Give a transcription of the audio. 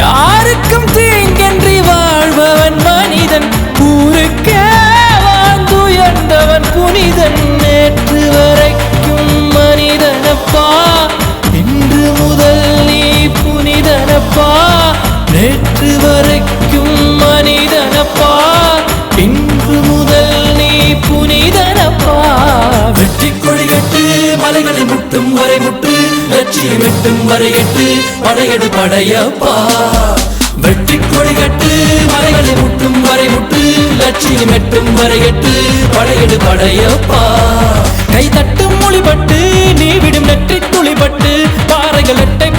யாருக்கும் தீங்கன்றி வாழ்பவன் மனிதன், ஊருக்கே வாழ்ந்துயர்ந்தவன் புனிதன். நேற்று வரைக்கும் மனிதனப்பா, இன்று முதல் நீ புனிதனப்பா. நேற்று வரைக்கும் மனிதனப்பா, இன்று முதல் நீ புனிதனப்பா. வெற்றி கொடி கட்டு, மலைகளை முட்டும் வரை முட்டு, லட்சியம் எட்டும் வரை எட்டு, படையெடு படையப்பா. வெற்றி கொடி கட்டு, மலைகளை முட்டும் வரை முட்டு, லட்சியம் எட்டும் வரை எட்டு, படையெடு படையப்பா. கை தட்டும் மொழிபட்டு, நீ விடும் நெற்றி துளிபட்டு, பாறைகள் எட்டை